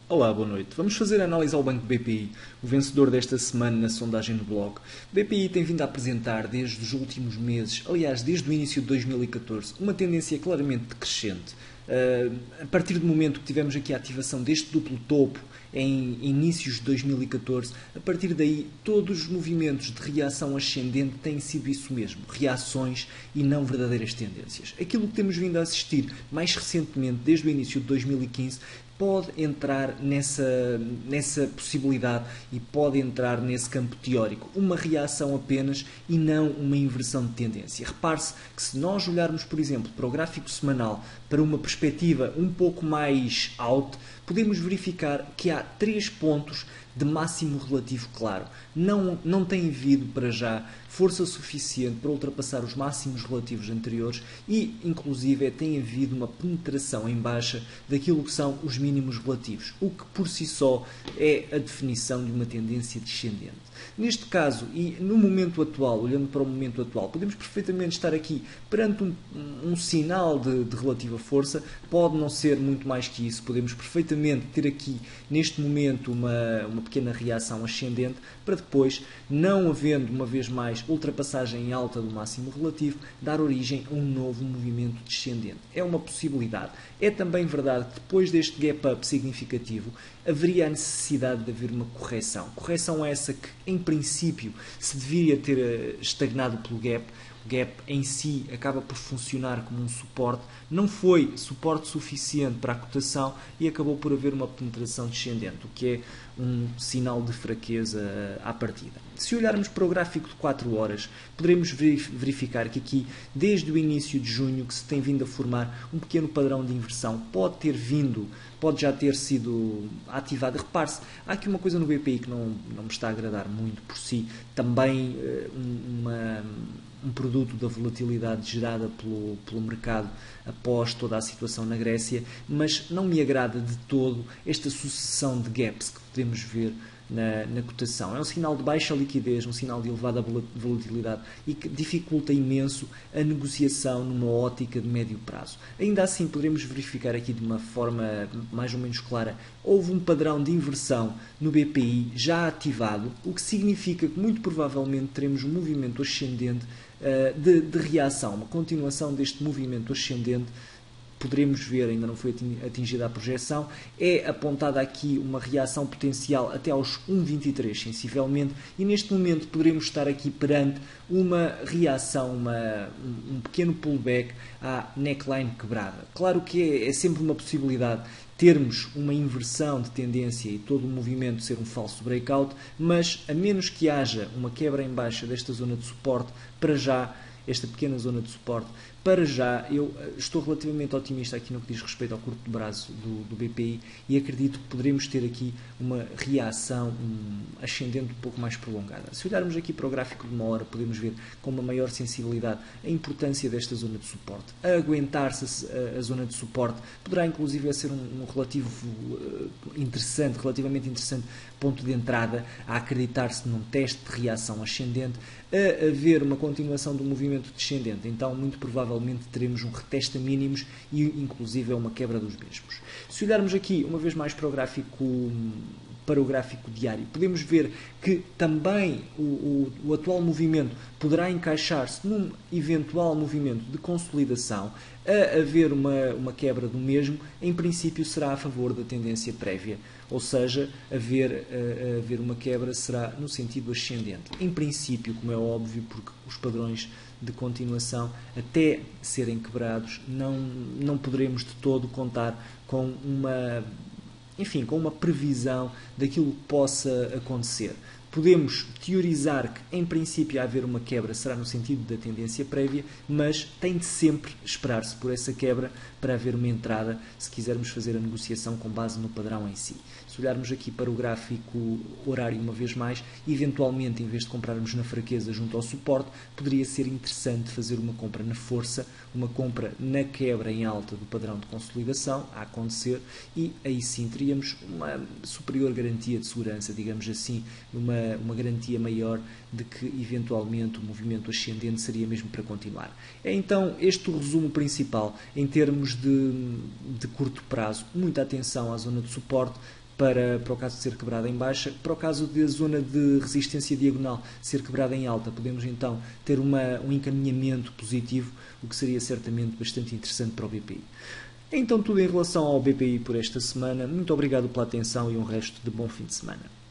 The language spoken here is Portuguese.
Olá, boa noite. Vamos fazer a análise ao Banco BPI, o vencedor desta semana na sondagem do blog. O BPI tem vindo a apresentar desde os últimos meses, aliás, desde o início de 2014, uma tendência claramente decrescente. A partir do momento que tivemos aqui a ativação deste duplo topo em inícios de 2014, a partir daí todos os movimentos de reação ascendente têm sido isso mesmo, reações e não verdadeiras tendências. Aquilo que temos vindo a assistir mais recentemente, desde o início de 2015, pode entrar nessa possibilidade e pode entrar nesse campo teórico. Uma reação apenas e não uma inversão de tendência. Repare-se que se nós olharmos, por exemplo, para o gráfico semanal, para uma perspectiva um pouco mais alta, podemos verificar que há 3 pontos de máximo relativo claro. Não tem havido para já força suficiente para ultrapassar os máximos relativos anteriores e, inclusive, tem havido uma penetração em baixa daquilo que são os mínimos relativos, o que por si só é a definição de uma tendência descendente. Neste caso, e no momento atual, olhando para o momento atual, podemos perfeitamente estar aqui perante um sinal de relativa força, pode não ser muito mais que isso, podemos perfeitamente ter aqui, neste momento, uma pequena reação ascendente, para depois, não havendo, uma vez mais, ultrapassagem em alta do máximo relativo, dar origem a um novo movimento descendente. É uma possibilidade. É também verdade que depois deste gap-up significativo, haveria a necessidade de haver uma correção. Correção essa que, em princípio, se deveria ter estagnado pelo gap. O gap em si acaba por funcionar como um suporte, não foi suporte suficiente para a cotação e acabou por haver uma penetração descendente, o que é um sinal de fraqueza à partida. Se olharmos para o gráfico de 4 horas, poderemos verificar que aqui, desde o início de junho, que se tem vindo a formar um pequeno padrão de inversão, pode já ter sido ativado. Repare-se, há aqui uma coisa no BPI que não me está a agradar muito por si, também um produto da volatilidade gerada pelo mercado após toda a situação na Grécia, mas não me agrada de todo esta sucessão de gaps que podemos ver na cotação. É um sinal de baixa liquidez, um sinal de elevada volatilidade e que dificulta imenso a negociação numa ótica de médio prazo. Ainda assim, poderemos verificar aqui de uma forma mais ou menos clara, houve um padrão de inversão no BPI já ativado, o que significa que muito provavelmente teremos um movimento ascendente de reação, uma continuação deste movimento ascendente. Poderemos ver, ainda não foi atingida a projeção, é apontada aqui uma reação potencial até aos 1,23 sensivelmente e neste momento poderemos estar aqui perante uma reação, um pequeno pullback à neckline quebrada. Claro que é sempre uma possibilidade termos uma inversão de tendência e todo o movimento ser um falso breakout, mas a menos que haja uma quebra em baixa desta zona de suporte, para já, esta pequena zona de suporte, para já eu estou relativamente otimista aqui no que diz respeito ao curto prazo do BPI e acredito que poderemos ter aqui uma reação ascendente um pouco mais prolongada. Se olharmos aqui para o gráfico de uma hora, podemos ver com uma maior sensibilidade a importância desta zona de suporte. A aguentar-se a zona de suporte poderá inclusive ser um relativamente interessante ponto de entrada, a acreditar-se num teste de reação ascendente, a haver uma continuação do movimento descendente. Então, muito provavelmente teremos um reteste a mínimos e inclusive uma quebra dos mesmos. Se olharmos aqui uma vez mais para o gráfico diário, podemos ver que também o atual movimento poderá encaixar-se num eventual movimento de consolidação. A haver uma quebra do mesmo, em princípio será a favor da tendência prévia, ou seja, haver uma quebra será no sentido ascendente. Em princípio, como é óbvio, porque os padrões de continuação, até serem quebrados, não poderemos de todo contar com uma previsão daquilo que possa acontecer. Podemos teorizar que, em princípio, a haver uma quebra será no sentido da tendência prévia, mas tem de sempre esperar-se por essa quebra para haver uma entrada, se quisermos fazer a negociação com base no padrão em si. Se olharmos aqui para o gráfico horário uma vez mais, eventualmente, em vez de comprarmos na fraqueza junto ao suporte, poderia ser interessante fazer uma compra na força, uma compra na quebra em alta do padrão de consolidação, a acontecer, e aí sim teríamos uma superior garantia de segurança, digamos assim, uma garantia maior de que eventualmente o movimento ascendente seria mesmo para continuar. É então este o resumo principal em termos de curto prazo. Muita atenção à zona de suporte, para o caso de ser quebrada em baixa. Para o caso da zona de resistência diagonal ser quebrada em alta, podemos então ter um encaminhamento positivo, o que seria certamente bastante interessante para o BPI. É então tudo em relação ao BPI por esta semana. Muito obrigado pela atenção e um resto de bom fim de semana.